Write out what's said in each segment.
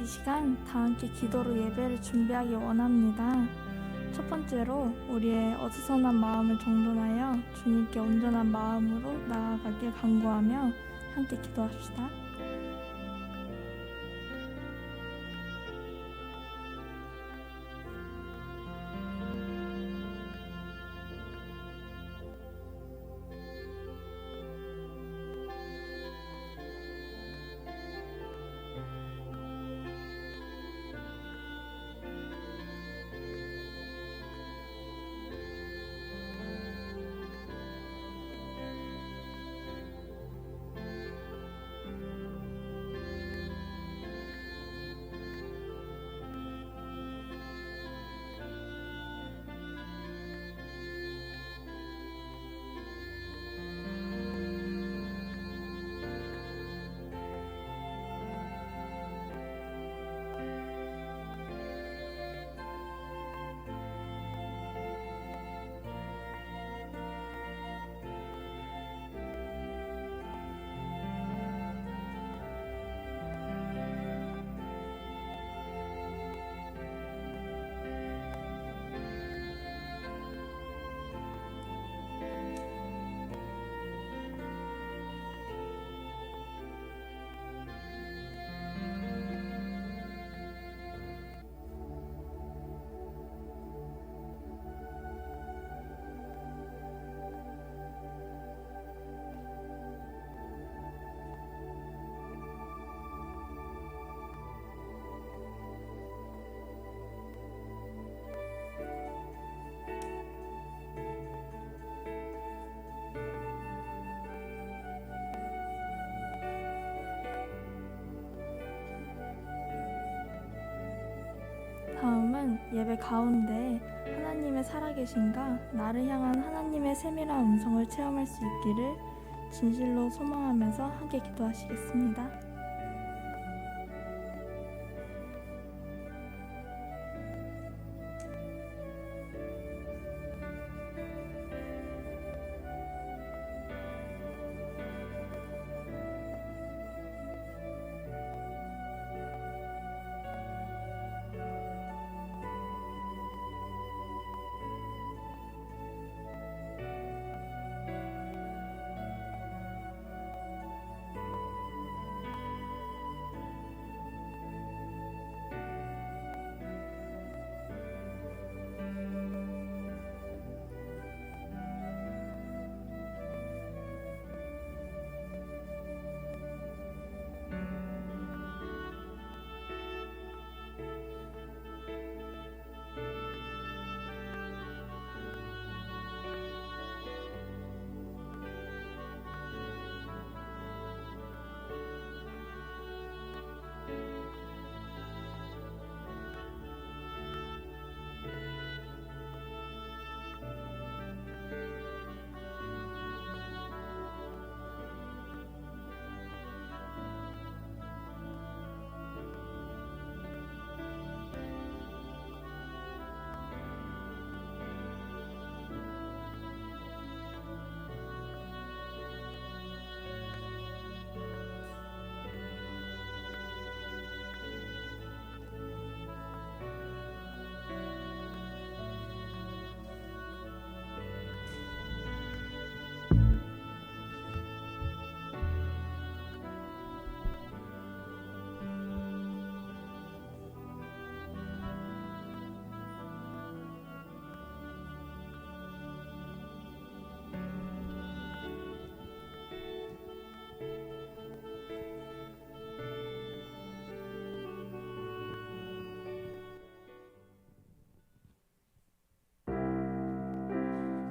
이 시간 다 함께 기도로 예배를 준비하기 원합니다. 첫 번째로 우리의 어수선한 마음을 정돈하여 주님께 온전한 마음으로 나아가길 간구하며 함께 기도합시다. 다음은 예배 가운데 하나님의 살아계신가 나를 향한 하나님의 세밀한 음성을 체험할 수 있기를 진실로 소망하면서 함께 기도하시겠습니다.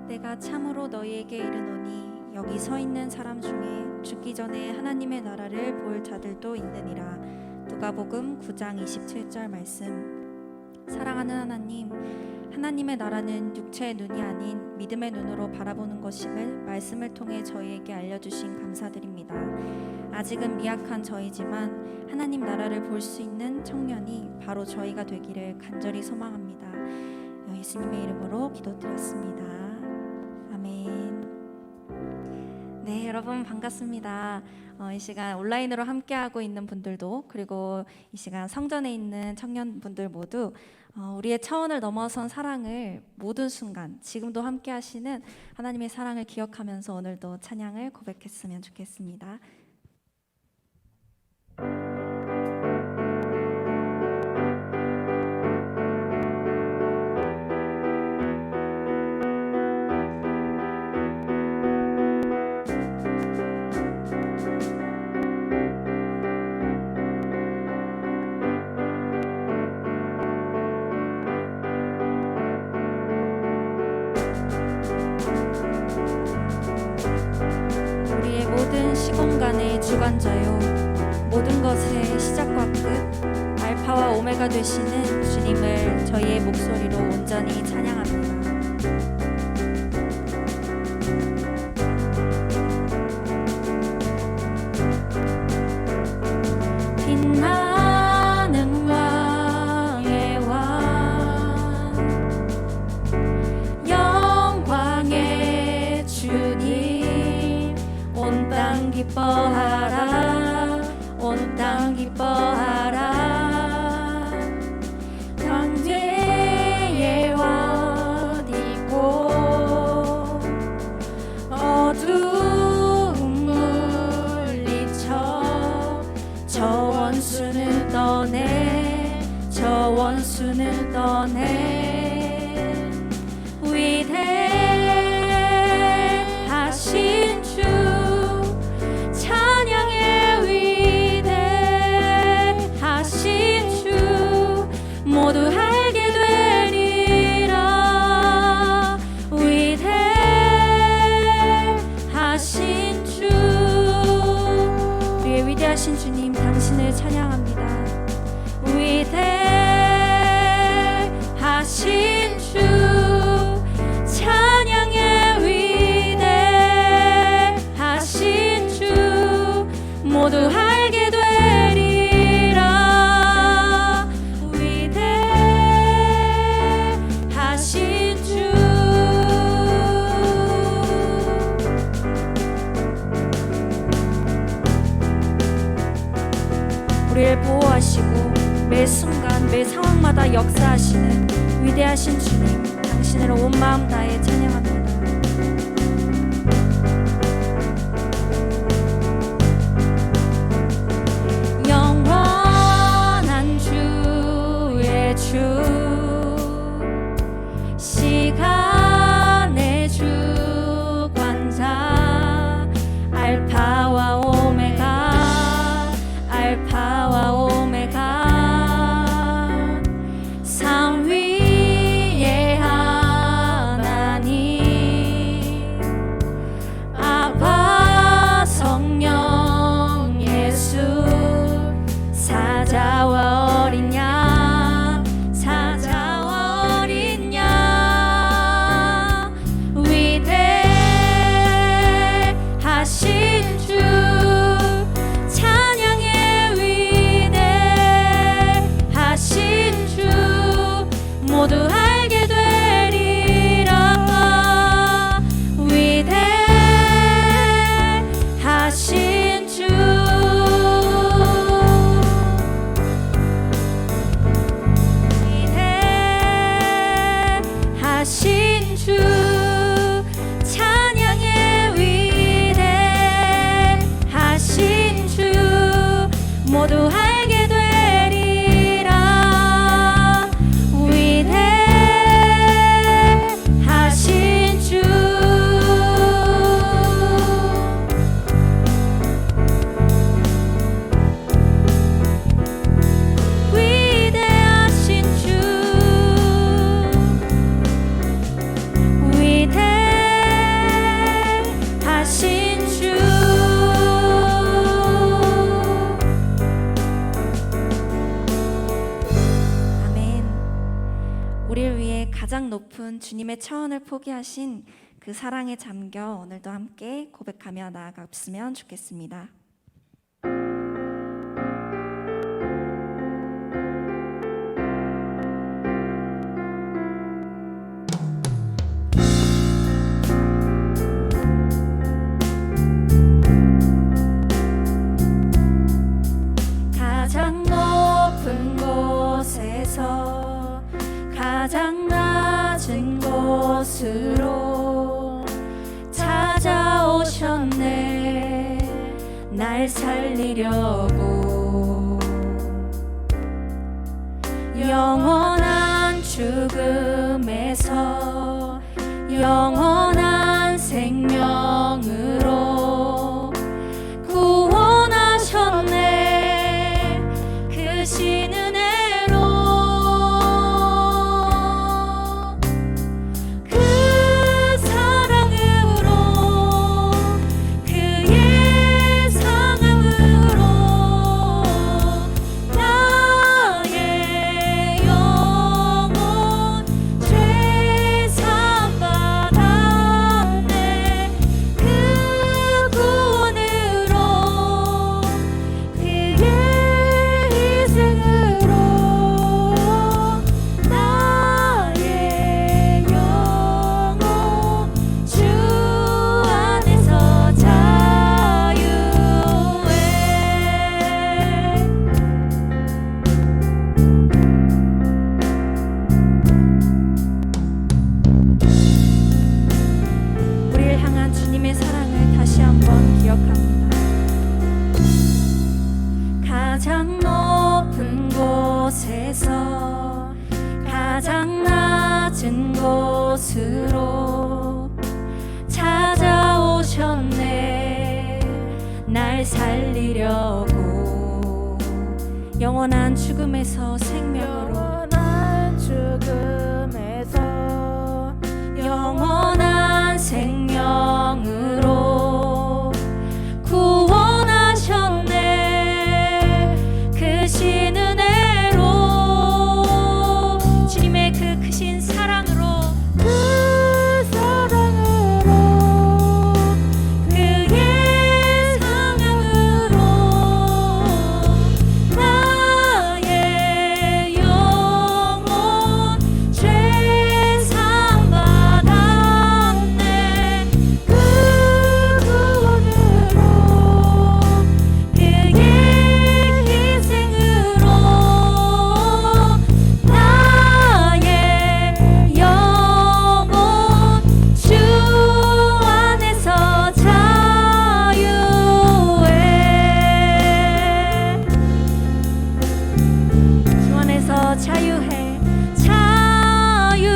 내가 참으로 너희에게 이르노니 여기 서 있는 사람 중에 죽기 전에 하나님의 나라를 볼 자들도 있느니라. 누가복음 9장 27절 말씀. 사랑하는 하나님, 하나님의 나라는 육체의 눈이 아닌 믿음의 눈으로 바라보는 것임을 말씀을 통해 저희에게 알려주신 감사드립니다. 아직은 미약한 저희지만 하나님 나라를 볼 수 있는 청년이 바로 저희가 되기를 간절히 소망합니다. 예수님의 이름으로 기도드렸습니다. 아멘. 네, 여러분 반갑습니다. 이 시간 온라인으로 함께하고 있는 분들도 그리고 이 시간 성전에 있는 청년분들 모두 우리의 차원을 넘어선 사랑을 모든 순간 지금도 함께하시는 하나님의 사랑을 기억하면서 오늘도 찬양을 고백했으면 좋겠습니다. 우리의 모든 시공간의 주관자요 모든 것의 시작과 끝 알파와 오메가 되시는 주님을 저희의 목소리로 온전히 찬양합니다. 빛나는 왕의 왕 영광의 주님 온 땅 기뻐하라 온 땅 기뻐하라 광대의 어디고 어두움 물리쳐 저 원수는 떠내 저 원수는 떠내 위대하신 주 찬양의 위대하신 주 모두 알게 되리라 위대하신 주 우리의 위대하신 주님 당신을 찬양합니다. 위대하신 주 찬양의 위대하신 주 모두 알게 되리라 위대하신 주 우리를 보호하시고 매 순간 매 상황마다 역사하시는 위대하신 주님 당신을 온 마음 다해 찬양합니다. 영원한 주의 주 시간의 주관자 알파와 오메가 알파와 오메가 산 위의 하나님 아바 성령 예수 사자와 어린 양 사자와 어린 양 위대하신 주 찬양의 위대하신 주 모두 알게 되리라 위대하신 주 위대하신 주 찬양의 위대하신 주 모두 알게 되리라 위대하신 주 위대하신 주 위대하신 주 아멘. 우리를 위해 가장 높은 주님의 차원을 포기하신 그 사랑에 잠겨 오늘도 함께 고백하며 나아갔으면 좋겠습니다. 가장 낮은 곳으로 찾아오셨네. 날 살리려고 영원한 죽음에서 영원한 생명으로 구원하셨네. 그 신 은혜로 그 사랑으로 그의 상함으로 나의 영혼 죄 사함 받았네. 그 구원으로 그의 희생으로 나의 영혼 주 안에서 자유해. 우리를 향한 주님의 사랑을 다시 한번 기억합니다. 가장 높은 곳에서 가장 낮은 곳으로 찾아오셨네. 날 살리려고 영원한 죽음에서 생명으로 영원한 죽음에서 영원한 생명으로 구원하셨네. 그 신 은혜로 주님의 그 크신 사랑으로 그 사랑으로 그의 상함으로 나의 영혼 죄 사함 받았네. 그 구원으로 그의 희생으로 나의 영혼 주 안에서 자유해. 주 안에서 자유해. 자유해.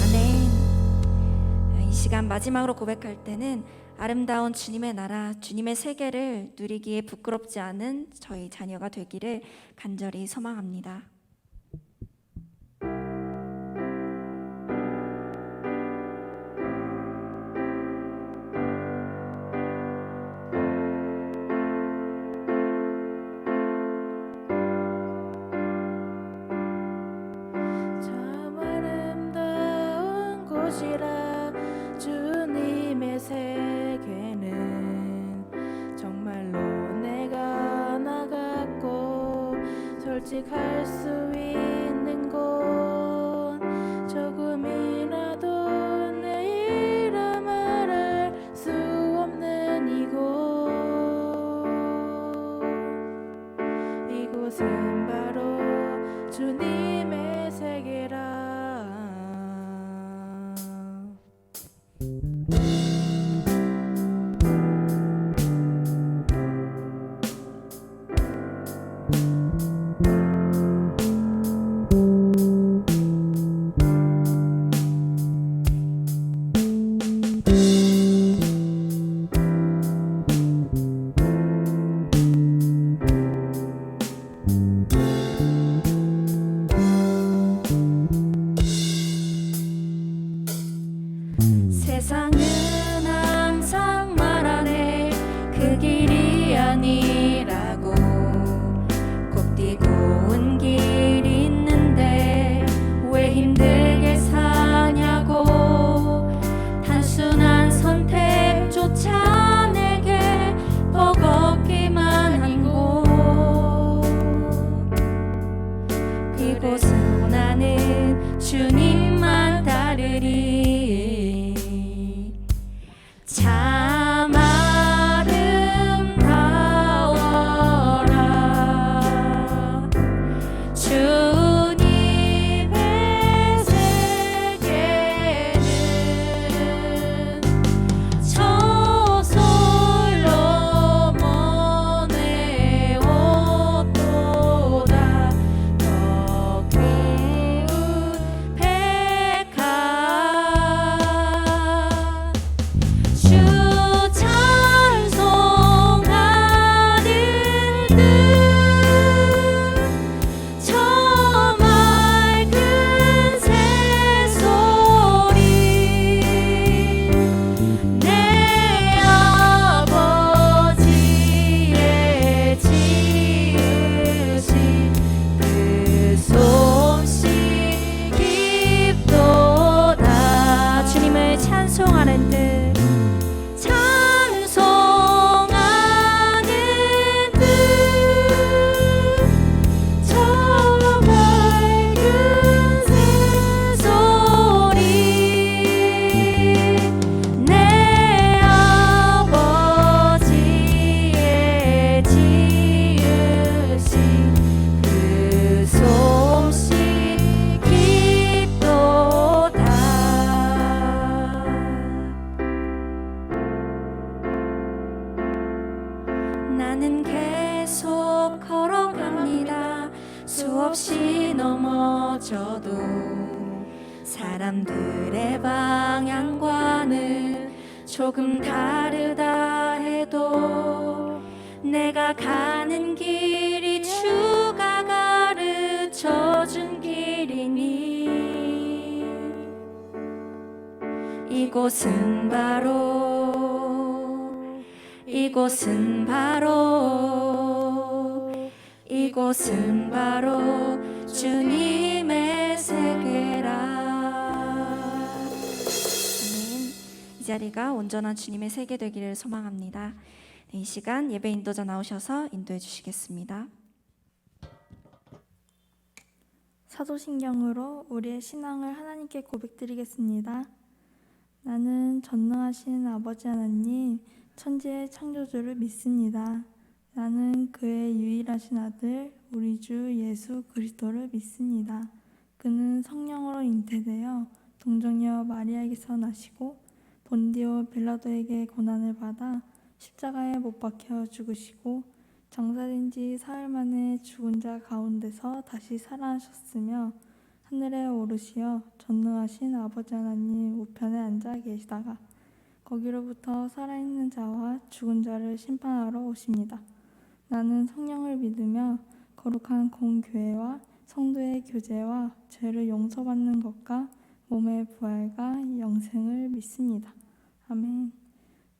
아멘. 이 시간 마지막으로 고백할 때는 아름다운 주님의 나라, 주님의 세계를 누리기에 부끄럽지 않은 저희 자녀가 되기를 간절히 소망합니다. 참 아름다운 곳이라 주님의 세계는 정말로 내가 나갔고 솔직할 수 있는 곳 조금이라도 내일아 말할 수 없는 이곳 이곳은 바로 주님의 세계라. 세상은 항상 말하네. 그 길이 아니라고. 꼭 뛰고 온 길이 있는데 왜 힘들게 사냐고. 단순한 선택조차 내게 버겁기만 한 곳. 그곳으로 나는 주님만 따르리. 사람들의 방향과는 조금 다르다 해도 내가 가는 길이 주가 가르쳐 준 길이니 이곳은 바로 주님의 세계라. 아멘. 이 자리가 온전한 주님의 세계 되기를 소망합니다. 네, 이 시간 예배 인도자 나오셔서 인도해 주시겠습니다. 사도신경으로 우리의 신앙을 하나님께 고백드리겠습니다. 나는 전능하신 아버지 하나님, 천지의 창조주를 믿습니다. 나는 그의 유일하신 아들, 우리 주 예수 그리스도를 믿습니다. 그는 성령으로 잉태되어 동정녀 마리아에게서 나시고 본디오 빌라도에게 고난을 받아 십자가에 못 박혀 죽으시고 장사된 지 사흘 만에 죽은 자 가운데서 다시 살아나셨으며 하늘에 오르시어 전능하신 아버지 하나님 우편에 앉아 계시다가 거기로부터 살아있는 자와 죽은 자를 심판하러 오십니다. 나는 성령을 믿으며 거룩한 공교회와 성도의 교제와 죄를 용서받는 것과 몸의 부활과 영생을 믿습니다. 아멘.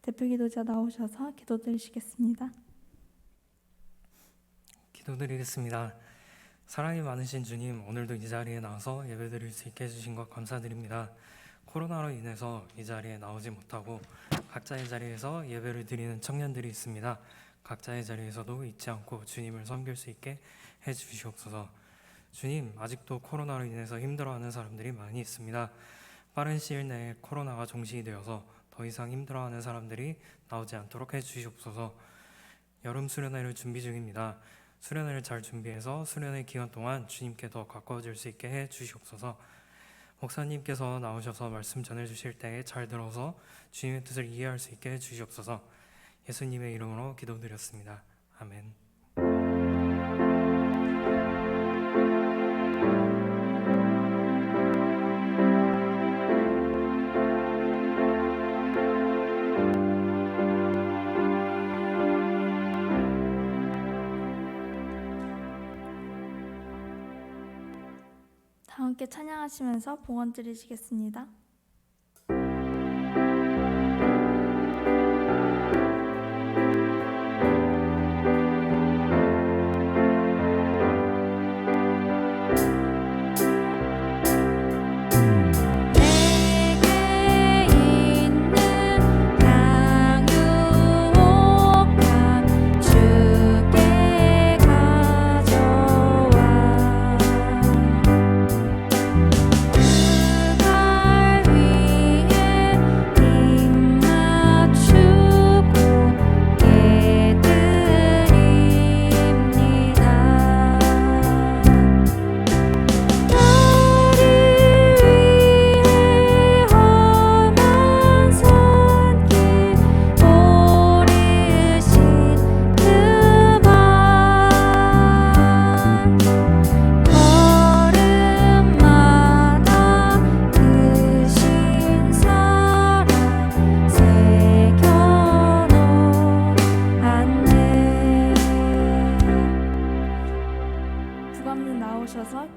대표 기도자 나오셔서 기도드리시겠습니다. 기도드리겠습니다. 사랑이 많으신 주님, 오늘도 이 자리에 나와서 예배드릴 수 있게 해주신 것 감사드립니다. 코로나로 인해서 이 자리에 나오지 못하고 각자의 자리에서 예배를 드리는 청년들이 있습니다. 각자의 자리에서도 잊지 않고 주님을 섬길 수 있게 해주시옵소서. 주님, 아직도 코로나로 인해서 힘들어하는 사람들이 많이 있습니다. 빠른 시일 내에 코로나가 종식이 되어서 더 이상 힘들어하는 사람들이 나오지 않도록 해주시옵소서. 여름 수련회를 준비 중입니다. 수련회를 잘 준비해서 수련회 기간 동안 주님께 더 가까워질 수 있게 해주시옵소서. 목사님께서 나오셔서 말씀 전해주실 때에 잘 들어서 주님의 뜻을 이해할 수 있게 해주시옵소서. 예수님의 이름으로 기도드렸습니다. 아멘. 다 함께 찬양하시면서 봉헌 드리시겠습니다.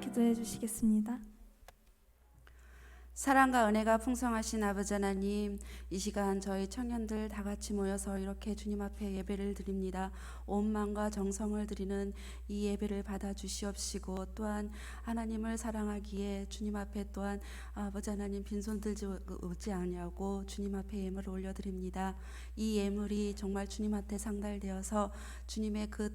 기도드리겠습니다. 사랑과 은혜가 풍성하신 아버지 하나님, 이 시간 저희 청년들 다 같이 모여서 이렇게 주님 앞에 예배를 드립니다. 온 마음과 정성을 드리는 이 예배를 받아 주시옵시고, 또한 하나님을 사랑하기에 주님 앞에 또한 아버지 하나님 빈손 들지 오지 아니하고 주님 앞에 예물을 올려드립니다. 이 예물이 정말 주님 앞에 상달되어서 주님의 그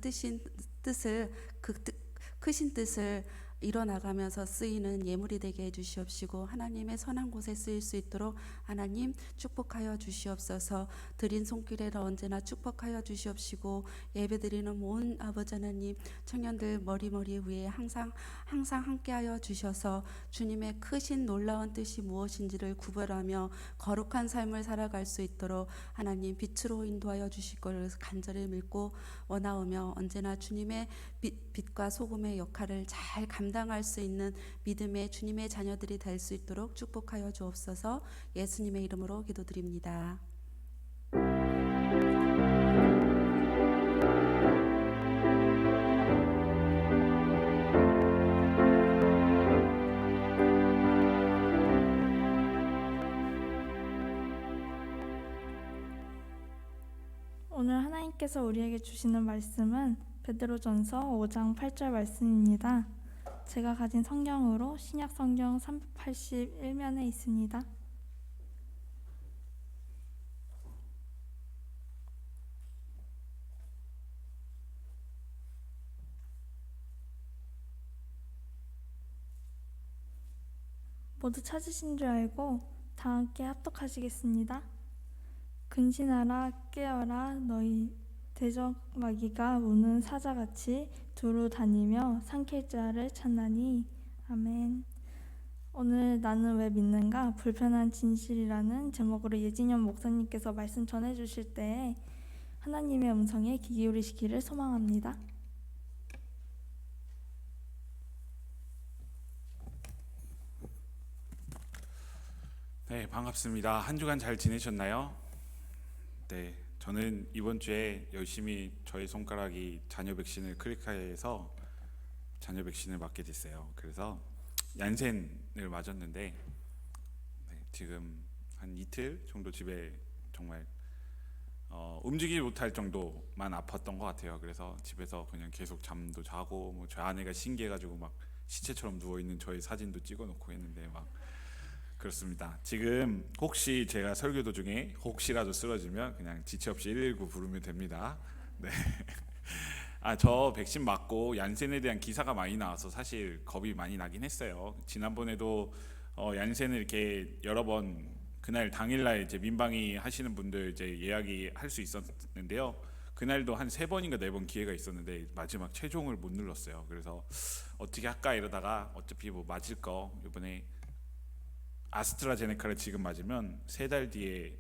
크신 뜻을 이뤄나가면서 쓰이는 예물이 되게 해주시옵시고, 하나님의 선한 곳에 쓰일 수 있도록 하나님 축복하여 주시옵소서. 드린 손길에를 언제나 축복하여 주시옵시고, 예배드리는 모든 아버지 하나님 청년들 머리 위에 항상 함께하여 주셔서 주님의 크신 놀라운 뜻이 무엇인지를 구별하며 거룩한 삶을 살아갈 수 있도록 하나님 빛으로 인도하여 주실 것을 간절히 믿고 원하오며, 언제나 주님의 빛과 소금의 역할을 잘 감당할 수 있는 믿음의 주님의 자녀들이 될 수 있도록 축복하여 주옵소서. 예수님의 이름으로 기도드립니다. 오늘 하나님께서 우리에게 주시는 말씀은 베드로전서 5장 8절 말씀입니다. 제가 가진 성경으로 신약 성경 381면에 있습니다. 모두 찾으신 줄 알고 다 함께 합독하시겠습니다. 근신하라 깨어라 너희 대적마귀가 우는 사자같이 두루 다니며 삼킬 자를 찾나니. 아멘. 오늘 나는 왜 믿는가? 불편한 진실이라는 제목으로 예진영 목사님께서 말씀 전해주실 때 하나님의 음성에 귀 기울이시기를 소망합니다. 네, 반갑습니다. 한 주간 잘 지내셨나요? 네, 저는 이번 주에 열심히 저의 손가락이 자녀 백신을 클릭해서 자녀 백신을 맞게 됐어요. 그래서 얀센을 맞았는데 지금 한 이틀 정도 집에 정말 움직이지 못할 정도만 아팠던 것 같아요. 그래서 집에서 그냥 계속 잠도 자고 뭐 저희 아내가 신기해가지고 막 시체처럼 누워 있는 저의 사진도 찍어놓고 했는데 막 그렇습니다. 지금 혹시 제가 설교 도중에 혹시라도 쓰러지면 그냥 지체 없이 119 부르면 됩니다. 네. 저 백신 맞고 얀센에 대한 기사가 많이 나와서 사실 겁이 많이 나긴 했어요. 지난번에도 얀센을 이렇게 여러 번 그날 당일날 이제 민방위 하시는 분들 이제 예약이 할 수 있었는데요. 그날도 한 3번인가 4번 기회가 있었는데 마지막 최종을 못 눌렀어요. 그래서 어떻게 할까 이러다가 어차피 뭐 맞을 거 이번에 아스트라제네카를 지금 맞으면 3달 뒤에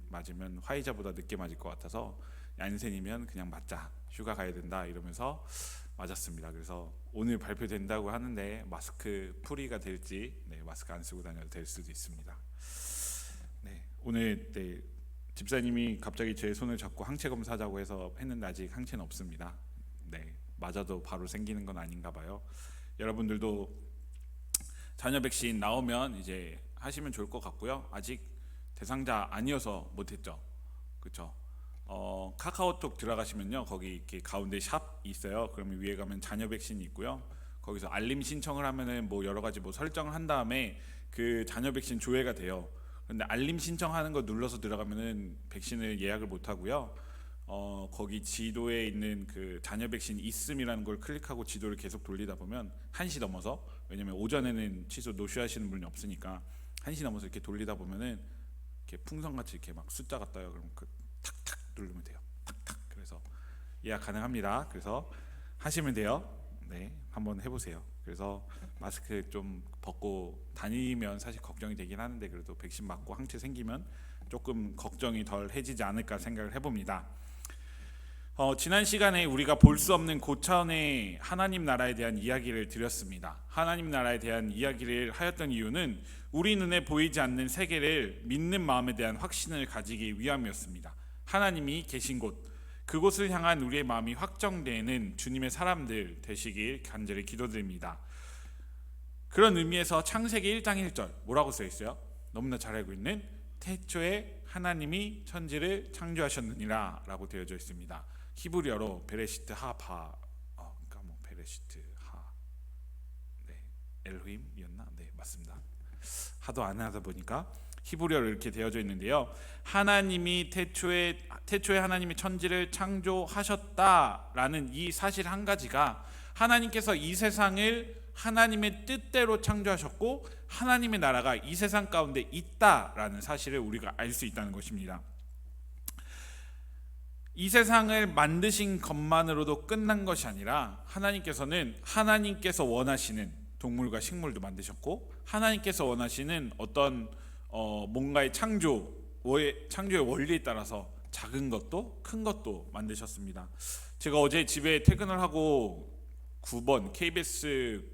맞으면 화이자보다 늦게 맞을 것 같아서 얀센이면 그냥 맞자, 휴가 가야 된다 이러면서 맞았습니다. 그래서 오늘 발표된다고 하는데 마스크 풀이가 될지 마스크 안 쓰고 다녀도 될 수도 있습니다. 오늘 집사님이 갑자기 제 손을 잡고 항체 검사하자고 해서 했는데 아직 항체는 없습니다. 맞아도 바로 생기는 건 아닌가 봐요. 여러분들도 자녀 백신 나오면 이제 하시면 좋을 것 같고요. 아직 대상자 아니어서 못했죠. 그렇죠? 카카오톡 들어가시면요, 거기 이렇게 가운데 샵 있어요. 그러면 위에 가면 자녀 백신이 있고요. 거기서 알림 신청을 하면은 뭐 여러 가지 뭐 설정을 한 다음에 그 자녀 백신 조회가 돼요. 근데 알림 신청하는 거 눌러서 들어가면은 백신을 예약을 못 하고요. 거기 지도에 있는 그 자녀 백신 있음이라는 걸 클릭하고 지도를 계속 돌리다 보면 1시 넘어서, 왜냐면 오전에는 취소 노쇼하시는 분이 없으니까 1시 넘어서 이렇게 돌리다 보면은 이렇게 풍선같이 이렇게 막 숫자가 떠요. 그럼 그 탁탁 누르면 돼요. 탁탁. 그래서 예약 가능합니다. 그래서 하시면 돼요. 한번 해보세요. 그래서 마스크 좀 벗고 다니면 사실 걱정이 되긴 하는데 그래도 백신 맞고 항체 생기면 조금 걱정이 덜 해지지 않을까 생각을 해봅니다. 지난 시간에 우리가 볼 수 없는 고차원의 하나님 나라에 대한 이야기를 드렸습니다. 하나님 나라에 대한 이야기를 하였던 이유는 우리 눈에 보이지 않는 세계를 믿는 마음에 대한 확신을 가지기 위함이었습니다. 하나님이 계신 곳, 그곳을 향한 우리의 마음이 확정되는 주님의 사람들 되시길 간절히 기도드립니다. 그런 의미에서 창세기 1장 1절 뭐라고 써 있어요? 너무나 잘 알고 있는 태초에 하나님이 천지를 창조하셨느니라 라고 되어져 있습니다. 히브리어로 베레시트 하파, 그러니까 뭐 베레시트 하, 엘로힘이었나? 맞습니다. 하도 안 하다 보니까 히브리어로 이렇게 되어져 있는데요. 하나님이 태초에 하나님이 천지를 창조하셨다라는 이 사실 한 가지가 하나님께서 이 세상을 하나님의 뜻대로 창조하셨고 하나님의 나라가 이 세상 가운데 있다라는 사실을 우리가 알 수 있다는 것입니다. 이 세상을 만드신 것만으로도 끝난 것이 아니라 하나님께서 원하시는 동물과 식물도 만드셨고 하나님께서 원하시는 어떤 뭔가의 창조의 원리에 따라서 작은 것도 큰 것도 만드셨습니다. 제가 어제 집에 퇴근을 하고 9번 KBS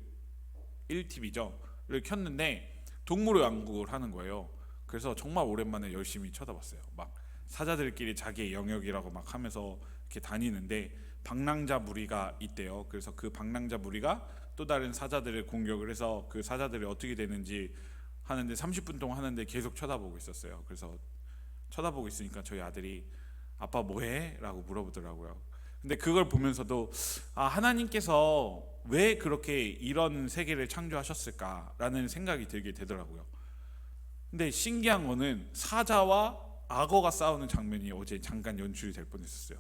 1TV를 켰는데 동물의 왕국을 하는 거예요. 그래서 정말 오랜만에 열심히 쳐다봤어요. 막 사자들끼리 자기의 영역이라고 막 하면서 이렇게 다니는데 방랑자 무리가 있대요. 그래서 그 방랑자 무리가 또 다른 사자들을 공격을 해서 그 사자들이 어떻게 되는지 하는데 30분 동안 하는데 계속 쳐다보고 있었어요. 그래서 쳐다보고 있으니까 저희 아들이 아빠 뭐해? 라고 물어보더라고요. 근데 그걸 보면서도 하나님께서 왜 그렇게 이런 세계를 창조하셨을까라는 생각이 들게 되더라고요. 근데 신기한 거는 사자와 악어가 싸우는 장면이 어제 잠깐 연출이 될 뻔했었어요.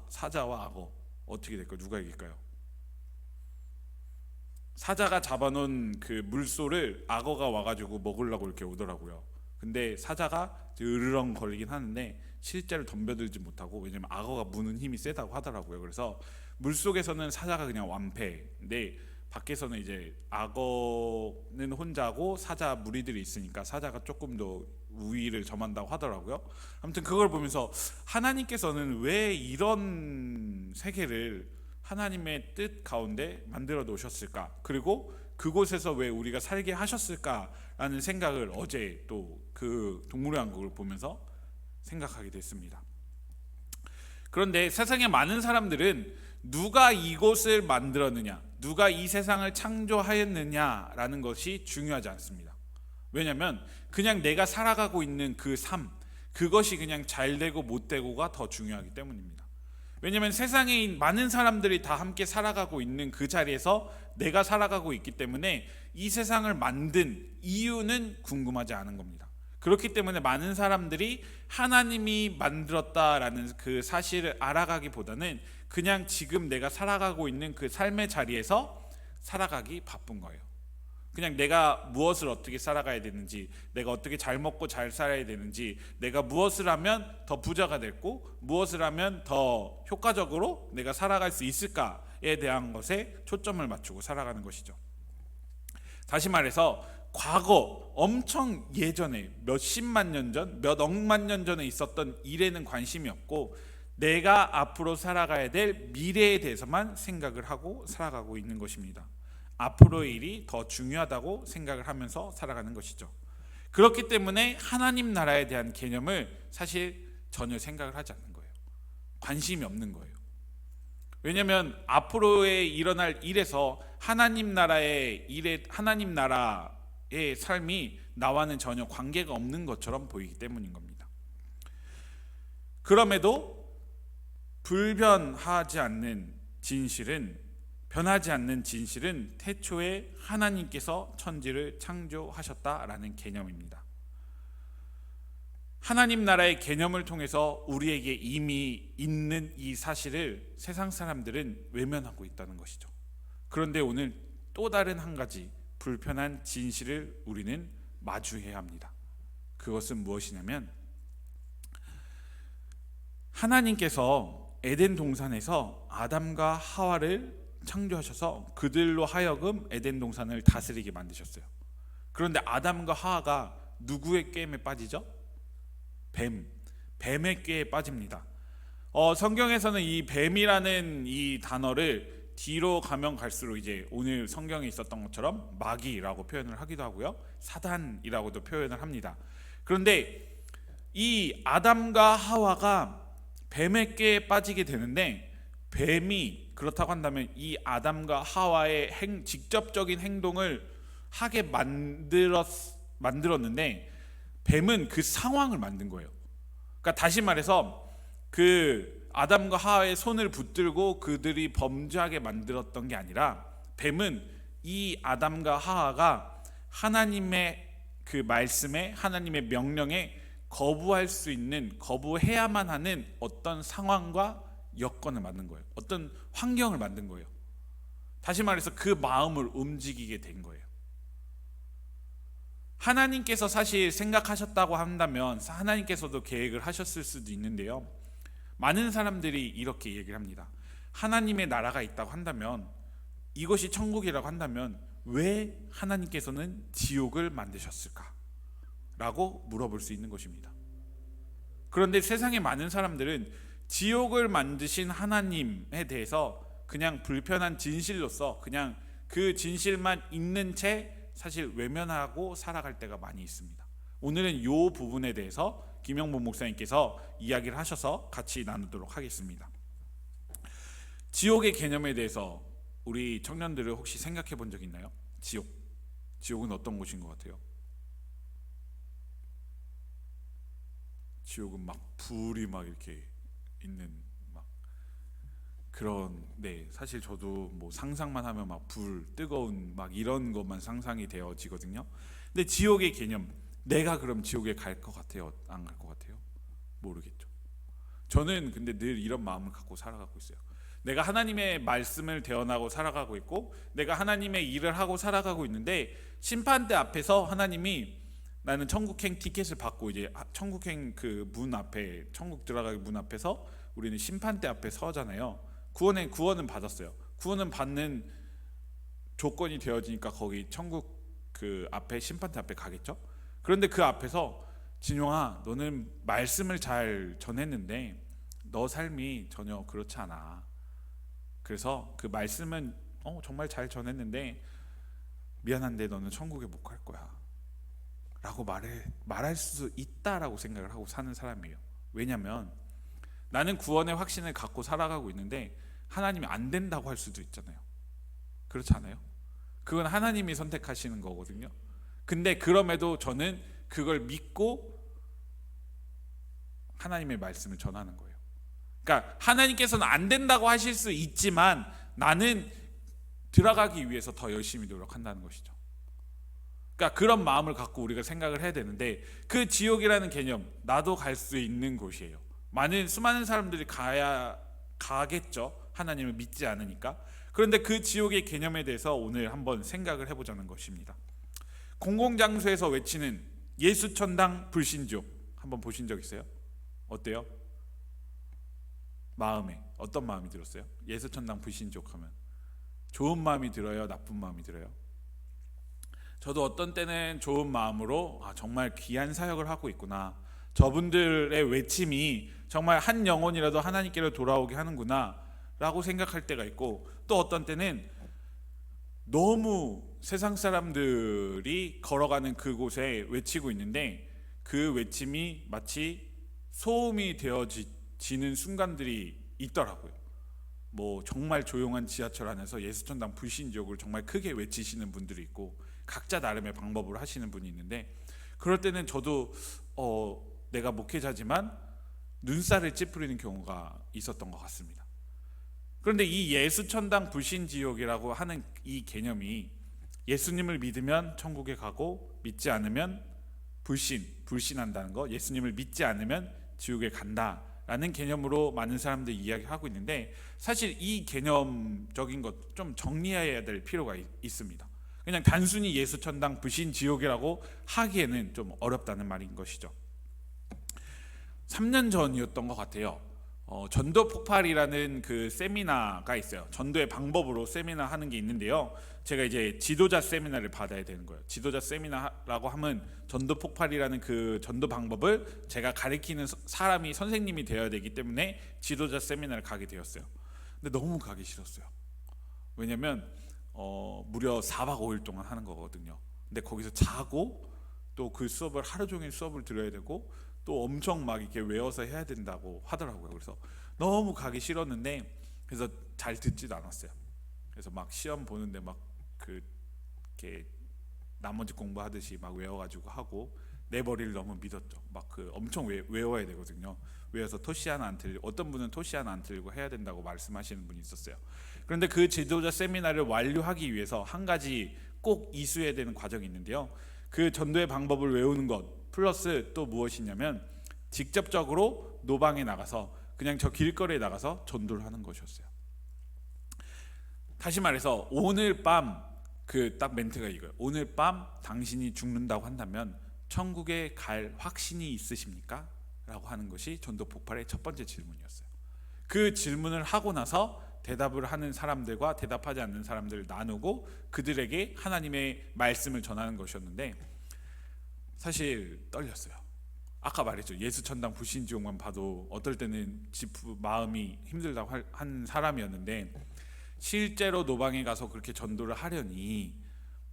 사자와 악어 어떻게 될까요? 누가 이길까요? 사자가 잡아놓은 그 물소를 악어가 와가지고 먹으려고 이렇게 오더라고요. 근데 사자가 으르렁 거리긴 하는데 실제로 덤벼들지 못하고, 왜냐면 악어가 무는 힘이 세다고 하더라고요. 그래서 물속에서는 사자가 그냥 완패인데 밖에서는 이제 악어는 혼자고 사자 무리들이 있으니까 사자가 조금 더 우위를 점한다고 하더라고요. 아무튼 그걸 보면서 하나님께서는 왜 이런 세계를 하나님의 뜻 가운데 만들어 놓으셨을까? 그리고 그곳에서 왜 우리가 살게 하셨을까라는 생각을 어제 또 그 동물의 왕국을 보면서 생각하게 됐습니다. 그런데 세상에 많은 사람들은 누가 이곳을 만들었느냐, 누가 이 세상을 창조하였느냐라는 것이 중요하지 않습니다. 왜냐하면 그냥 내가 살아가고 있는 그 삶, 그것이 그냥 잘 되고 못 되고가 더 중요하기 때문입니다. 왜냐하면 세상에 많은 사람들이 다 함께 살아가고 있는 그 자리에서 내가 살아가고 있기 때문에 이 세상을 만든 이유는 궁금하지 않은 겁니다. 그렇기 때문에 많은 사람들이 하나님이 만들었다라는 그 사실을 알아가기보다는 그냥 지금 내가 살아가고 있는 그 삶의 자리에서 살아가기 바쁜 거예요. 그냥 내가 무엇을 어떻게 살아가야 되는지, 내가 어떻게 잘 먹고 잘 살아야 되는지, 내가 무엇을 하면 더 부자가 됐고 무엇을 하면 더 효과적으로 내가 살아갈 수 있을까에 대한 것에 초점을 맞추고 살아가는 것이죠. 다시 말해서 과거 엄청 예전에 몇십만 년 전, 몇 억만 년 전에 있었던 일에는 관심이 없고 내가 앞으로 살아가야 될 미래에 대해서만 생각을 하고 살아가고 있는 것입니다. 앞으로의 일이 더 중요하다고 생각을 하면서 살아가는 것이죠. 그렇기 때문에 하나님 나라에 대한 개념을 사실 전혀 생각을 하지 않는 거예요. 관심이 없는 거예요. 왜냐하면 앞으로의 일어날 일에서 하나님 나라의 일에, 하나님 나라의 삶이 나와는 전혀 관계가 없는 것처럼 보이기 때문인 겁니다. 그럼에도 변하지 않는 진실은 태초에 하나님께서 천지를 창조하셨다라는 개념입니다. 하나님 나라의 개념을 통해서 우리에게 이미 있는 이 사실을 세상 사람들은 외면하고 있다는 것이죠. 그런데 오늘 또 다른 한 가지 불편한 진실을 우리는 마주해야 합니다. 그것은 무엇이냐면 하나님께서 에덴 동산에서 아담과 하와를 창조하셔서 그들로 하여금 에덴 동산을 다스리게 만드셨어요. 그런데 아담과 하와가 누구의 꾀임에 빠지죠? 뱀의 꾀에 빠집니다. 성경에서는 이 뱀이라는 이 단어를 뒤로 가면 갈수록 이제 오늘 성경에 있었던 것처럼 마귀라고 표현을 하기도 하고요, 사단이라고도 표현을 합니다. 그런데 이 아담과 하와가 뱀의 꾀에 빠지게 되는데, 뱀이 그렇다고 한다면 이 아담과 하와의 직접적인 행동을 하게 만들었는데 뱀은 그 상황을 만든 거예요. 그러니까 다시 말해서 그 아담과 하와의 손을 붙들고 그들이 범죄하게 만들었던 게 아니라, 뱀은 이 아담과 하와가 하나님의 그 말씀에, 하나님의 명령에 거부할 수 있는, 거부해야만 하는 어떤 상황과 여건을 만든 거예요. 어떤 환경을 만든 거예요. 다시 말해서 그 마음을 움직이게 된 거예요. 하나님께서 사실 생각하셨다고 한다면 하나님께서도 계획을 하셨을 수도 있는데요, 많은 사람들이 이렇게 얘기를 합니다. 하나님의 나라가 있다고 한다면, 이것이 천국이라고 한다면 왜 하나님께서는 지옥을 만드셨을까? 라고 물어볼 수 있는 것입니다. 그런데 세상의 많은 사람들은 지옥을 만드신 하나님에 대해서 그냥 불편한 진실로서 그냥 그 진실만 있는 채 사실 외면하고 살아갈 때가 많이 있습니다. 오늘은 이 부분에 대해서 김영복 목사님께서 이야기를 하셔서 같이 나누도록 하겠습니다. 지옥의 개념에 대해서 우리 청년들을 혹시 생각해 본 적 있나요? 지옥은 어떤 곳인 것 같아요? 지옥은 막 불이 막 이렇게 있는 막 그런, 사실 저도 뭐 상상만 하면 막 불, 뜨거운 막 이런 것만 상상이 되어지거든요. 근데 지옥의 개념, 내가 그럼 지옥에 갈 것 같아요? 안 갈 것 같아요? 모르겠죠. 저는 근데 늘 이런 마음을 갖고 살아가고 있어요. 내가 하나님의 말씀을 대언하고 살아가고 있고 내가 하나님의 일을 하고 살아가고 있는데 심판대 앞에서 하나님이 나는 천국행 티켓을 받고 이제 천국행 그 문 앞에, 천국 들어가기 문 앞에서 우리는 심판대 앞에 서잖아요. 구원은 받았어요. 구원은 받는 조건이 되어지니까 거기 천국 그 앞에, 심판대 앞에 가겠죠. 그런데 그 앞에서 진용아, 너는 말씀을 잘 전했는데 너 삶이 전혀 그렇지 않아. 그래서 그 말씀은 정말 잘 전했는데 미안한데 너는 천국에 못 갈 거야 라고 말할 수 있다라고 생각을 하고 사는 사람이에요. 왜냐하면 나는 구원의 확신을 갖고 살아가고 있는데 하나님이 안 된다고 할 수도 있잖아요. 그렇지 않아요? 그건 하나님이 선택하시는 거거든요. 근데 그럼에도 저는 그걸 믿고 하나님의 말씀을 전하는 거예요. 그러니까 하나님께서는 안 된다고 하실 수 있지만 나는 들어가기 위해서 더 열심히 노력한다는 것이죠. 그러니까 그런 마음을 갖고 우리가 생각을 해야 되는데, 그 지옥이라는 개념, 나도 갈 수 있는 곳이에요. 수많은 사람들이 가겠죠. 하나님을 믿지 않으니까. 그런데 그 지옥의 개념에 대해서 오늘 한번 생각을 해보자는 것입니다. 공공장소에서 외치는 예수천당 불신지옥 한번 보신 적 있어요? 어때요? 마음에 어떤 마음이 들었어요? 예수천당 불신지옥 하면 좋은 마음이 들어요? 나쁜 마음이 들어요? 저도 어떤 때는 좋은 마음으로 정말 귀한 사역을 하고 있구나, 저분들의 외침이 정말 한 영혼이라도 하나님께로 돌아오게 하는구나 라고 생각할 때가 있고, 또 어떤 때는 너무 세상 사람들이 걸어가는 그곳에 외치고 있는데 그 외침이 마치 소음이 되어지는 순간들이 있더라고요. 뭐 정말 조용한 지하철 안에서 예수천당 불신지옥을 정말 크게 외치시는 분들이 있고 각자 나름의 방법으로 하시는 분이 있는데, 그럴 때는 저도 내가 목회자지만 눈살을 찌푸리는 경우가 있었던 것 같습니다. 그런데 이 예수천당 불신지옥이라고 하는 이 개념이 예수님을 믿으면 천국에 가고 믿지 않으면 불신한다는 거, 예수님을 믿지 않으면 지옥에 간다라는 개념으로 많은 사람들이 이야기하고 있는데, 사실 이 개념적인 것 좀 정리해야 될 필요가 있습니다. 그냥 단순히 예수천당 불신지옥이라고 하기에는 좀 어렵다는 말인 것이죠. 3년 전이었던 것 같아요. 전도 폭발이라는 그 세미나가 있어요. 전도의 방법으로 세미나 하는 게 있는데요. 제가 이제 지도자 세미나를 받아야 되는 거예요. 지도자 세미나라고 하면 전도 폭발이라는 그 전도 방법을 제가 가르치는 사람이 선생님이 되어야 되기 때문에 지도자 세미나를 가게 되었어요. 근데 너무 가기 싫었어요. 왜냐면 무려 4박 5일 동안 하는 거거든요. 근데 거기서 자고 또 그 수업을 하루 종일 수업을 들어야 되고 또 엄청 막 이렇게 외워서 해야 된다고 하더라고요. 그래서 너무 가기 싫었는데, 그래서 잘 듣지도 않았어요. 그래서 막 시험 보는데 막 이렇게 나머지 공부하듯이 막 외워가지고 하고 내 머리를 너무 믿었죠. 막 엄청 외워야 되거든요. 외워서 토시 하나 안 틀리고, 어떤 분은 토시 하나 안 틀리고 해야 된다고 말씀하시는 분이 있었어요. 그런데 그 지도자 세미나를 완료하기 위해서 한 가지 꼭 이수해야 되는 과정이 있는데요. 그 전도의 방법을 외우는 것 플러스 또 무엇이냐면 직접적으로 노방에 나가서 그냥 저 길거리에 나가서 전도를 하는 것이었어요. 다시 말해서 오늘 밤 딱 멘트가 이거예요. 오늘 밤 당신이 죽는다고 한다면 천국에 갈 확신이 있으십니까? 라고 하는 것이 전도 폭발의 첫 번째 질문이었어요. 그 질문을 하고 나서 대답을 하는 사람들과 대답하지 않는 사람들을 나누고 그들에게 하나님의 말씀을 전하는 것이었는데, 사실 떨렸어요. 아까 말했죠. 예수천당 불신지옥만 봐도 어떨 때는 마음이 힘들다고 한 사람이었는데, 실제로 노방에 가서 그렇게 전도를 하려니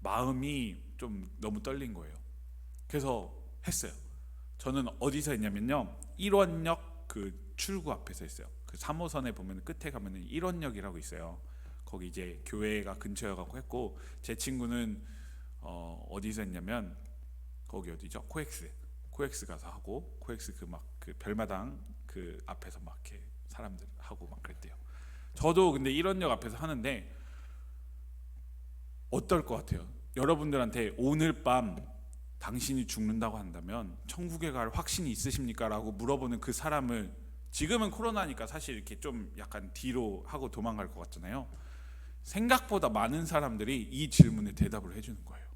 마음이 좀 너무 떨린 거예요. 그래서 했어요. 저는 어디서 했냐면요, 1원역 그 출구 앞에서 했어요. 그 3호선에 보면 끝에 가면은 1원역이라고 있어요. 거기 이제 교회가 근처여 갖고 했고, 제 친구는 어디서 했냐면 거기 어디죠? 코엑스 가서 하고, 코엑스 그 막 그 별마당 그 앞에서 막 이렇게 사람들 하고 막 그랬대요. 저도 근데 1원역 앞에서 하는데 어떨 것 같아요? 여러분들한테 오늘 밤 당신이 죽는다고 한다면 천국에 갈 확신이 있으십니까? 라고 물어보는 그 사람을, 지금은 코로나니까 사실 이렇게 좀 약간 뒤로 하고 도망갈 것 같잖아요. 생각보다 많은 사람들이 이 질문에 대답을 해주는 거예요.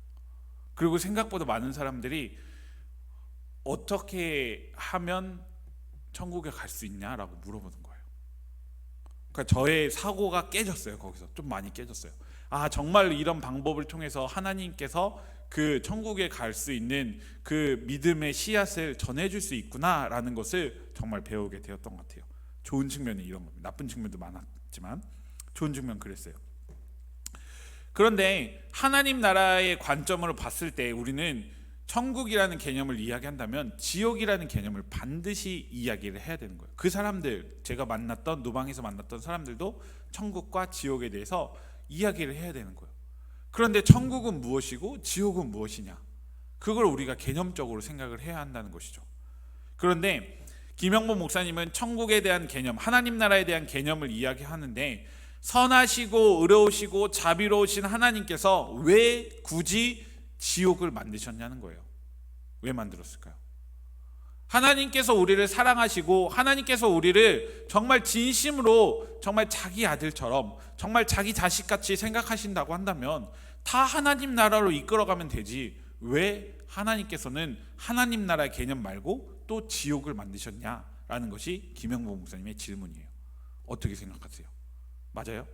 그리고 생각보다 많은 사람들이 어떻게 하면 천국에 갈 수 있냐라고 물어보는 거예요. 그러니까 저의 사고가 깨졌어요. 거기서 좀 많이 깨졌어요. 아, 정말 이런 방법을 통해서 하나님께서 그 천국에 갈 수 있는 그 믿음의 씨앗을 전해줄 수 있구나라는 것을 정말 배우게 되었던 것 같아요. 좋은 측면이 이런 겁니다. 나쁜 측면도 많았지만 좋은 측면 그랬어요. 그런데 하나님 나라의 관점으로 봤을 때 우리는 천국이라는 개념을 이야기한다면 지옥이라는 개념을 반드시 이야기를 해야 되는 거예요. 그 사람들, 제가 만났던 노방에서 만났던 사람들도 천국과 지옥에 대해서 이야기를 해야 되는 거예요. 그런데 천국은 무엇이고 지옥은 무엇이냐, 그걸 우리가 개념적으로 생각을 해야 한다는 것이죠. 그런데 김영보 목사님은 천국에 대한 개념, 하나님 나라에 대한 개념을 이야기하는데, 선하시고 의로우시고 자비로우신 하나님께서 왜 굳이 지옥을 만드셨냐는 거예요. 왜 만들었을까요? 하나님께서 우리를 사랑하시고 하나님께서 우리를 정말 진심으로 정말 자기 아들처럼 정말 자기 자식같이 생각하신다고 한다면 다 하나님 나라로 이끌어가면 되지, 왜 하나님께서는 하나님 나라의 개념 말고 또 지옥을 만드셨냐라는 것이 김영보 목사님의 질문이에요. 어떻게 생각하세요? 맞아요?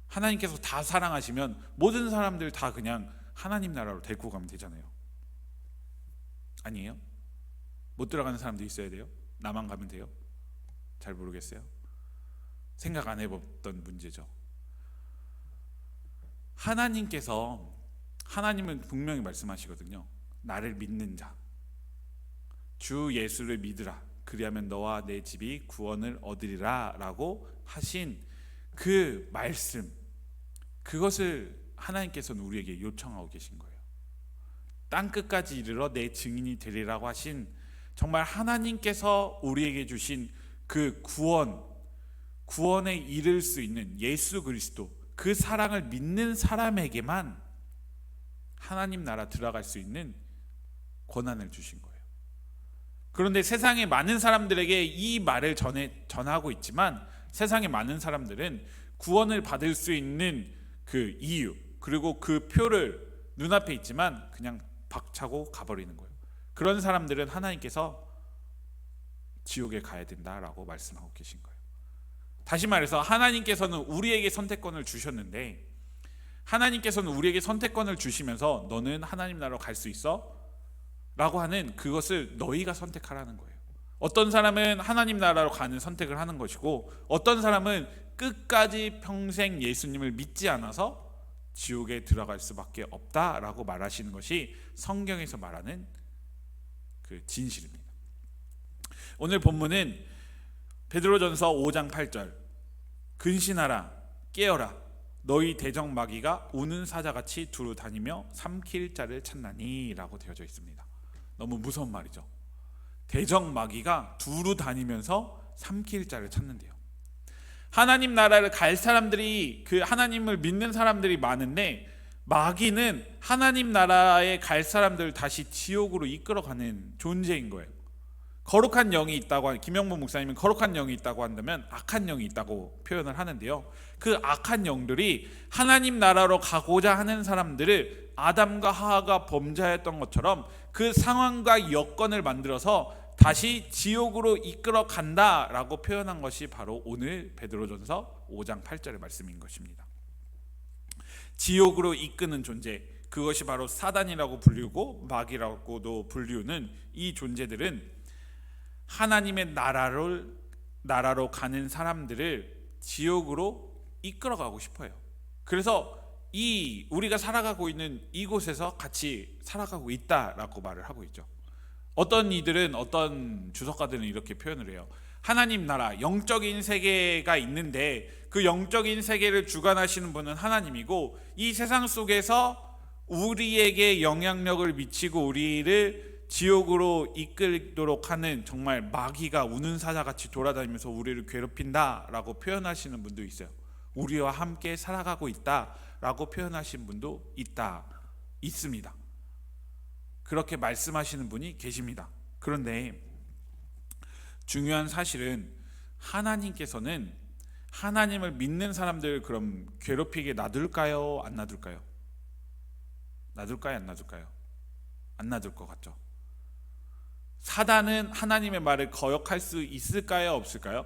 하나님께서 다 사랑하시면 모든 사람들 다 그냥 하나님 나라로 데리고 가면 되잖아요. 아니에요? 못 들어가는 사람도 있어야 돼요? 나만 가면 돼요? 잘 모르겠어요. 생각 안 해봤던 문제죠. 하나님은 분명히 말씀하시거든요. 나를 믿는 자, 주 예수를 믿으라, 그리하면 너와 내 집이 구원을 얻으리라 라고 하신 그 말씀, 그것을 하나님께서는 우리에게 요청하고 계신 거예요. 땅끝까지 이르러 내 증인이 되리라고 하신, 정말 하나님께서 우리에게 주신 그 구원에 이를 수 있는 예수 그리스도, 그 사랑을 믿는 사람에게만 하나님 나라 들어갈 수 있는 권한을 주신 거예요. 그런데 세상의 많은 사람들에게 이 말을 전하고 있지만, 세상의 많은 사람들은 구원을 받을 수 있는 그 이유, 그리고 그 표를 눈앞에 있지만 그냥 박차고 가버리는 거예요. 그런 사람들은 하나님께서 지옥에 가야 된다라고 말씀하고 계신 거예요. 다시 말해서 하나님께서는 우리에게 선택권을 주셨는데, 하나님께서는 우리에게 선택권을 주시면서 너는 하나님 나라로 갈 수 있어? 라고 하는 그것을 너희가 선택하라는 거예요. 어떤 사람은 하나님 나라로 가는 선택을 하는 것이고, 어떤 사람은 끝까지 평생 예수님을 믿지 않아서 지옥에 들어갈 수밖에 없다라고 말하시는 것이 성경에서 말하는 그 진실입니다. 오늘 본문은 베드로전서 5장 8절, 근신하라, 깨어라, 너희 대적 마귀가 우는 사자같이 두루 다니며 삼킬 자를 찾나니 라고 되어져 있습니다. 너무 무서운 말이죠. 대적 마귀가 두루 다니면서 삼킬 자를 찾는데요. 하나님 나라를 갈 사람들이, 그 하나님을 믿는 사람들이 많은데, 마귀는 하나님 나라에 갈 사람들을 다시 지옥으로 이끌어가는 존재인 거예요. 거룩한 영이 있다고, 김영보 목사님은 거룩한 영이 있다고 한다면 악한 영이 있다고 표현을 하는데요, 그 악한 영들이 하나님 나라로 가고자 하는 사람들을 아담과 하와가 범죄했던 것처럼 그 상황과 여건을 만들어서 다시 지옥으로 이끌어 간다라고 표현한 것이 바로 오늘 베드로전서 5장 8절의 말씀인 것입니다. 지옥으로 이끄는 존재, 그것이 바로 사단이라고 불리고 마귀라고도 불리우는 이 존재들은 하나님의 나라로 가는 사람들을 지옥으로 이끌어가고 싶어요. 그래서 이 우리가 살아가고 있는 이곳에서 같이 살아가고 있다라고 말을 하고 있죠. 어떤 이들은, 어떤 주석가들은 이렇게 표현을 해요. 하나님 나라, 영적인 세계가 있는데 그 영적인 세계를 주관하시는 분은 하나님이고, 이 세상 속에서 우리에게 영향력을 미치고 우리를 지옥으로 이끌도록 하는 정말 마귀가 우는 사자같이 돌아다니면서 우리를 괴롭힌다라고 표현하시는 분도 있어요. 우리와 함께 살아가고 있다라고 표현하신 분도 있습니다. 그렇게 말씀하시는 분이 계십니다. 그런데 중요한 사실은 하나님께서는 하나님을 믿는 사람들 그럼 괴롭히게 놔둘까요? 안 놔둘까요? 놔둘까요? 안 놔둘까요? 안 놔둘 것 같죠. 사단은 하나님의 말을 거역할 수 있을까요? 없을까요?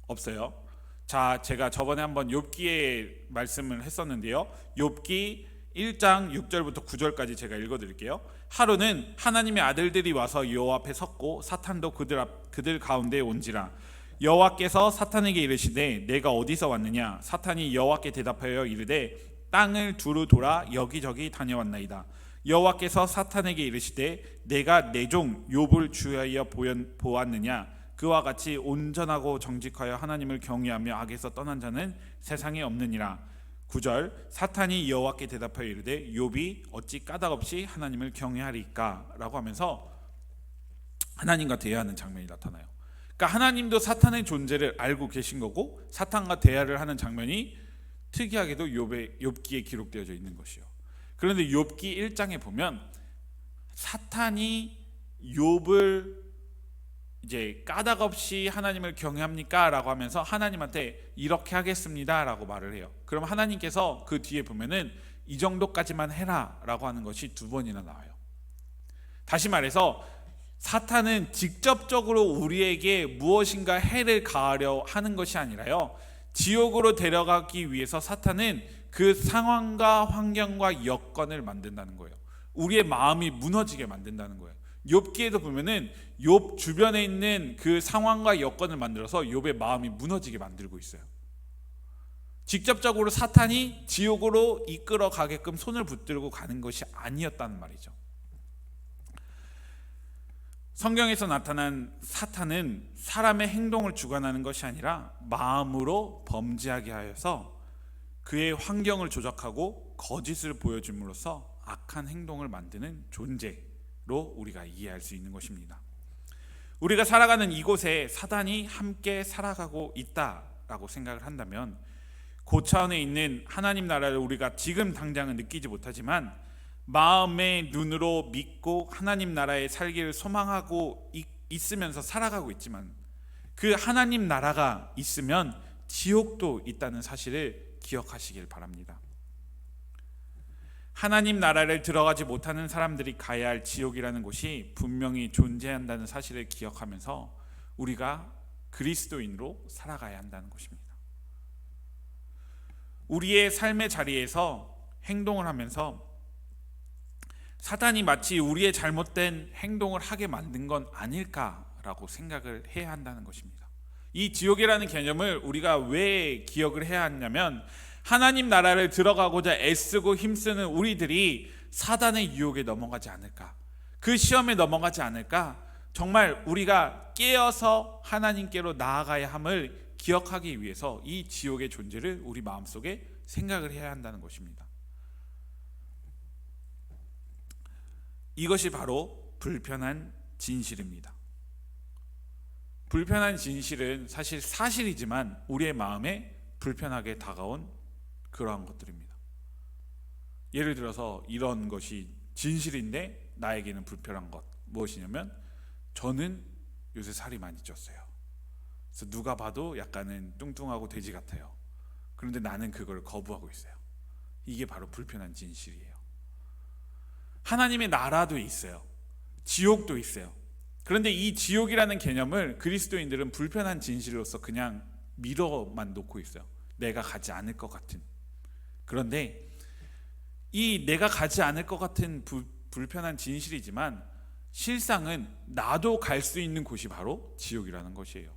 없어요. 자, 제가 저번에 한번 욥기의 말씀을 했었는데요. 욥기 1장 6절부터 9절까지 제가 읽어드릴게요. 하루는 하나님의 아들들이 와서 여호와 앞에 섰고 사탄도 그들 가운데 온지라. 여호와께서 사탄에게 이르시되 내가 어디서 왔느냐? 사탄이 여호와께 대답하여 이르되 땅을 두루 돌아 여기저기 다녀왔나이다. 여호와께서 사탄에게 이르시되 내가 내 종 욥을 주의하여 보았느냐? 그와 같이 온전하고 정직하여 하나님을 경외하며 악에서 떠난 자는 세상에 없느니라. 9절 사탄이 여호와께 대답하여 이르되 욥이 어찌 까닭없이 하나님을 경외하리까? 라고 하면서 하나님과 대화하는 장면이 나타나요. 그러니까 하나님도 사탄의 존재를 알고 계신 거고 사탄과 대화를 하는 장면이 특이하게도 욥기에 기록되어져 있는 것이요. 그런데 욥기 1장에 보면 사탄이 욥을 이제 까닭없이 하나님을 경외합니까? 라고 하면서 하나님한테 이렇게 하겠습니다 라고 말을 해요. 그럼 하나님께서 그 뒤에 보면은 이 정도까지만 해라 라고 하는 것이 2번이나 나와요. 다시 말해서 사탄은 직접적으로 우리에게 무엇인가 해를 가하려 하는 것이 아니라요, 지옥으로 데려가기 위해서 사탄은 그 상황과 환경과 여건을 만든다는 거예요. 우리의 마음이 무너지게 만든다는 거예요. 욥기에도 보면은 욥 주변에 있는 그 상황과 여건을 만들어서 욥의 마음이 무너지게 만들고 있어요. 직접적으로 사탄이 지옥으로 이끌어 가게끔 손을 붙들고 가는 것이 아니었다는 말이죠. 성경에서 나타난 사탄은 사람의 행동을 주관하는 것이 아니라 마음으로 범죄하게 하여서 그의 환경을 조작하고 거짓을 보여줌으로써 악한 행동을 만드는 존재로 우리가 이해할 수 있는 것입니다. 우리가 살아가는 이곳에 사단이 함께 살아가고 있다라고 생각을 한다면 고차원에 있는 하나님 나라를 우리가 지금 당장은 느끼지 못하지만 마음의 눈으로 믿고 하나님 나라에 살기를 소망하고 있으면서 살아가고 있지만 그 하나님 나라가 있으면 지옥도 있다는 사실을 기억하시길 바랍니다. 하나님 나라를 들어가지 못하는 사람들이 가야 할 지옥이라는 곳이 분명히 존재한다는 사실을 기억하면서 우리가 그리스도인으로 살아가야 한다는 것입니다. 우리의 삶의 자리에서 행동을 하면서 사탄이 마치 우리의 잘못된 행동을 하게 만든 건 아닐까라고 생각을 해야 한다는 것입니다. 이 지옥이라는 개념을 우리가 왜 기억을 해야 하냐면 하나님 나라를 들어가고자 애쓰고 힘쓰는 우리들이 사단의 유혹에 넘어가지 않을까, 그 시험에 넘어가지 않을까, 정말 우리가 깨어서 하나님께로 나아가야 함을 기억하기 위해서 이 지옥의 존재를 우리 마음속에 생각을 해야 한다는 것입니다. 이것이 바로 불편한 진실입니다. 불편한 진실은 사실 사실이지만 우리의 마음에 불편하게 다가온 그러한 것들입니다. 예를 들어서 이런 것이 진실인데 나에게는 불편한 것 무엇이냐면 저는 요새 살이 많이 쪘어요. 그래서 누가 봐도 약간은 뚱뚱하고 돼지 같아요. 그런데 나는 그걸 거부하고 있어요. 이게 바로 불편한 진실이에요. 하나님의 나라도 있어요. 지옥도 있어요. 그런데 이 지옥이라는 개념을 그리스도인들은 불편한 진실로서 그냥 밀어만 놓고 있어요. 내가 가지 않을 것 같은. 그런데 이 내가 가지 않을 것 같은 불편한 진실이지만 실상은 나도 갈 수 있는 곳이 바로 지옥이라는 것이에요.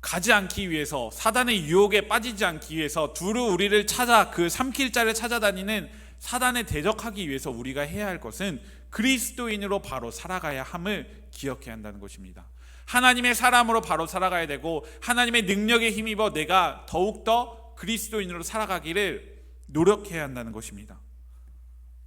가지 않기 위해서, 사단의 유혹에 빠지지 않기 위해서 두루 우리를 찾아 그 삼킬 자를 찾아다니는 사단에 대적하기 위해서 우리가 해야 할 것은 그리스도인으로 바로 살아가야 함을 기억해야 한다는 것입니다. 하나님의 사람으로 바로 살아가야 되고, 하나님의 능력에 힘입어 내가 더욱더 그리스도인으로 살아가기를 노력해야 한다는 것입니다.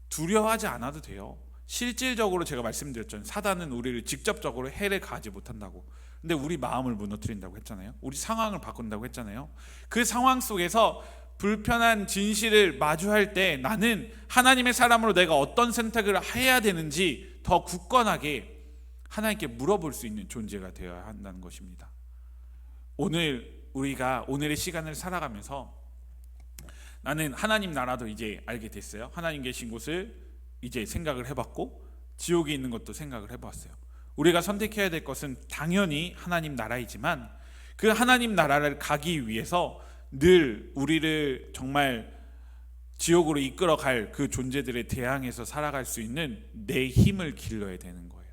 두려워하지 않아도 돼요. 실질적으로 제가 말씀드렸잖아요. 사단은 우리를 직접적으로 해를 가하지 못한다고. 근데 우리 마음을 무너뜨린다고 했잖아요. 우리 상황을 바꾼다고 했잖아요. 그 상황 속에서 불편한 진실을 마주할 때 나는 하나님의 사람으로 내가 어떤 선택을 해야 되는지 더 굳건하게 하나님께 물어볼 수 있는 존재가 되어야 한다는 것입니다. 우리가 오늘의 시간을 살아가면서 나는 하나님 나라도 이제 알게 됐어요. 하나님 계신 곳을 이제 생각을 해봤고, 지옥이 있는 것도 생각을 해봤어요. 우리가 선택해야 될 것은 당연히 하나님 나라이지만, 그 하나님 나라를 가기 위해서 늘 우리를 정말 지옥으로 이끌어갈 그 존재들에 대항해서 살아갈 수 있는 내 힘을 길러야 되는 거예요.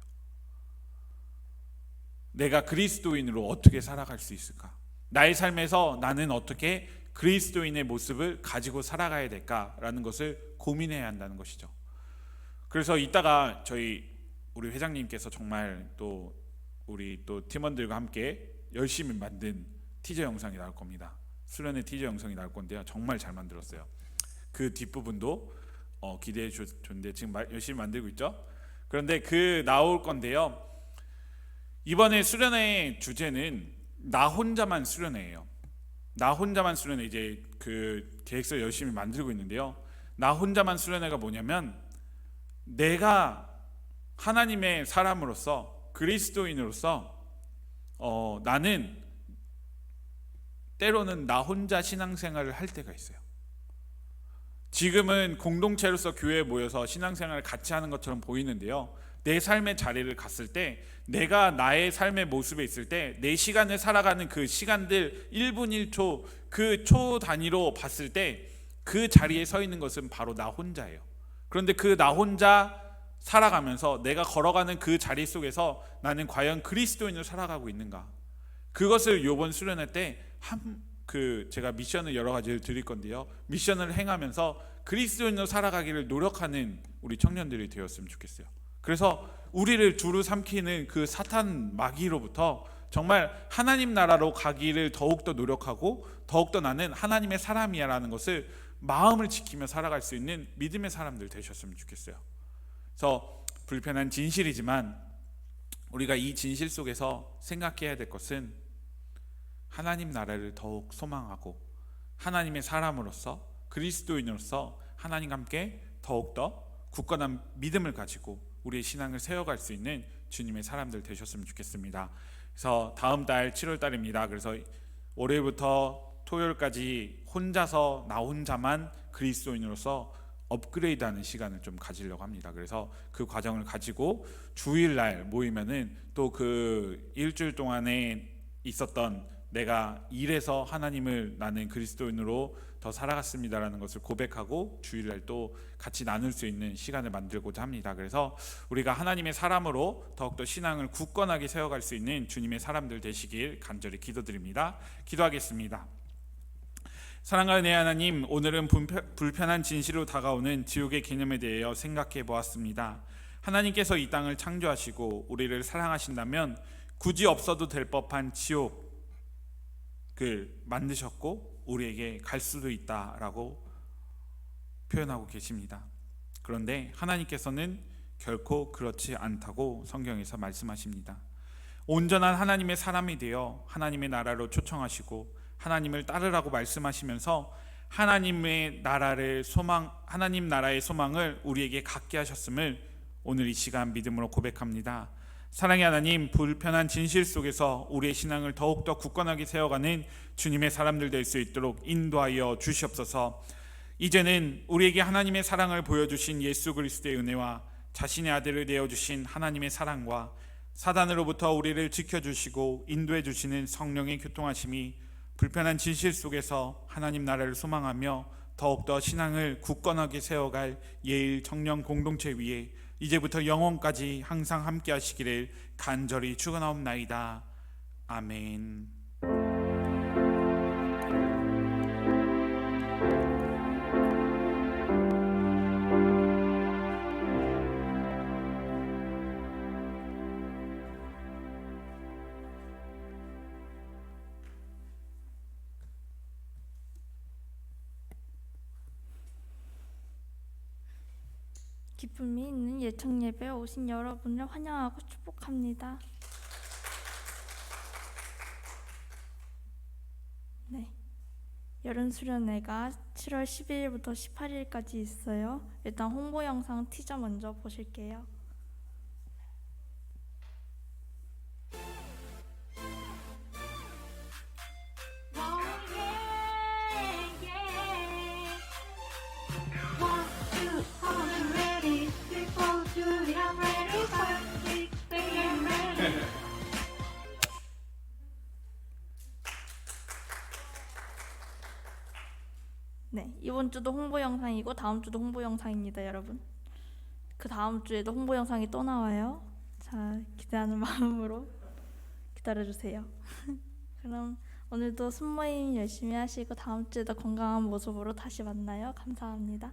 내가 그리스도인으로 어떻게 살아갈 수 있을까? 나의 삶에서 나는 어떻게 그리스도인의 모습을 가지고 살아가야 될까라는 것을 고민해야 한다는 것이죠. 그래서 이따가 우리 회장님께서 정말 또 우리 또 팀원들과 함께 열심히 만든 티저 영상이 나올 겁니다. 수련의 티저 영상이 나올 건데요. 정말 잘 만들었어요. 그 뒷부분도 기대해 줬는데 지금 열심히 만들고 있죠. 그런데 그 나올 건데요. 이번에 수련의 주제는 나 혼자만 수련회예요. 나 혼자만 수련회, 이제 그 계획서 열심히 만들고 있는데요. 나 혼자만 수련회가 뭐냐면, 내가 하나님의 사람으로서, 그리스도인으로서 나는 때로는 나 혼자 신앙생활을 할 때가 있어요. 지금은 공동체로서 교회에 모여서 신앙생활을 같이 하는 것처럼 보이는데요. 내 삶의 자리를 갔을 때, 내가 나의 삶의 모습에 있을 때, 내 시간을 살아가는 그 시간들 1분 1초 그 초 단위로 봤을 때 그 자리에 서 있는 것은 바로 나 혼자예요. 그런데 그 나 혼자 살아가면서 내가 걸어가는 그 자리 속에서 나는 과연 그리스도인으로 살아가고 있는가? 그것을 이번 수련회 때 제가 미션을 여러 가지를 드릴 건데요. 미션을 행하면서 그리스도인으로 살아가기를 노력하는 우리 청년들이 되었으면 좋겠어요. 그래서 우리를 두루 삼키는 그 사탄 마귀로부터 정말 하나님 나라로 가기를 더욱더 노력하고, 더욱더 나는 하나님의 사람이야라는 것을 마음을 지키며 살아갈 수 있는 믿음의 사람들 되셨으면 좋겠어요. 그래서 불편한 진실이지만 우리가 이 진실 속에서 생각해야 될 것은 하나님 나라를 더욱 소망하고, 하나님의 사람으로서, 그리스도인으로서 하나님과 함께 더욱더 굳건한 믿음을 가지고 우리의 신앙을 세워갈 수 있는 주님의 사람들 되셨으면 좋겠습니다. 그래서 다음 달 7월 달입니다. 그래서 월요일부터 토요일까지 혼자서 나 혼자만 그리스도인으로서 업그레이드하는 시간을 좀 가지려고 합니다. 그래서 그 과정을 가지고 주일날 모이면은 또 그 일주일 동안에 있었던 내가 일에서 하나님을 나는 그리스도인으로 더 살아갔습니다라는 것을 고백하고 주일날 또 같이 나눌 수 있는 시간을 만들고자 합니다. 그래서 우리가 하나님의 사람으로 더욱더 신앙을 굳건하게 세워갈 수 있는 주님의 사람들 되시길 간절히 기도드립니다. 기도하겠습니다. 사랑하는 은혜의 하나님, 오늘은 불편한 진실로 다가오는 지옥의 개념에 대하여 생각해 보았습니다. 하나님께서 이 땅을 창조하시고 우리를 사랑하신다면 굳이 없어도 될 법한 지옥을 만드셨고 우리에게 갈 수도 있다라고 표현하고 계십니다. 그런데 하나님께서는 결코 그렇지 않다고 성경에서 말씀하십니다. 온전한 하나님의 사람이 되어 하나님의 나라로 초청하시고 하나님을 따르라고 말씀하시면서 하나님 나라의 소망을 우리에게 갖게 하셨음을 오늘 이 시간 믿음으로 고백합니다. 사랑의 하나님, 불편한 진실 속에서 우리의 신앙을 더욱더 굳건하게 세워가는 주님의 사람들 될 수 있도록 인도하여 주시옵소서. 이제는 우리에게 하나님의 사랑을 보여주신 예수 그리스도의 은혜와 자신의 아들을 내어주신 하나님의 사랑과 사단으로부터 우리를 지켜주시고 인도해 주시는 성령의 교통하심이 불편한 진실 속에서 하나님 나라를 소망하며 더욱더 신앙을 굳건하게 세워갈 예일 청년 공동체 위에 이제부터 영원까지 항상 함께 하시기를 간절히 축원하옵나이다. 아멘. 기쁨이 있는 예청 예배에 오신 여러분을 환영하고 축복합니다. 네. 여름 수련회가 7월 12일부터 18일까지 있어요. 일단 홍보 영상 티저 먼저 보실게요. 네, 이번 주도 홍보 영상이고 다음 주도 홍보 영상입니다, 여러분. 그 다음 주에도 홍보 영상이 또 나와요. 자, 기대하는 마음으로 기다려주세요. 그럼 오늘도 순모임 열심히 하시고 다음 주에도 건강한 모습으로 다시 만나요. 감사합니다.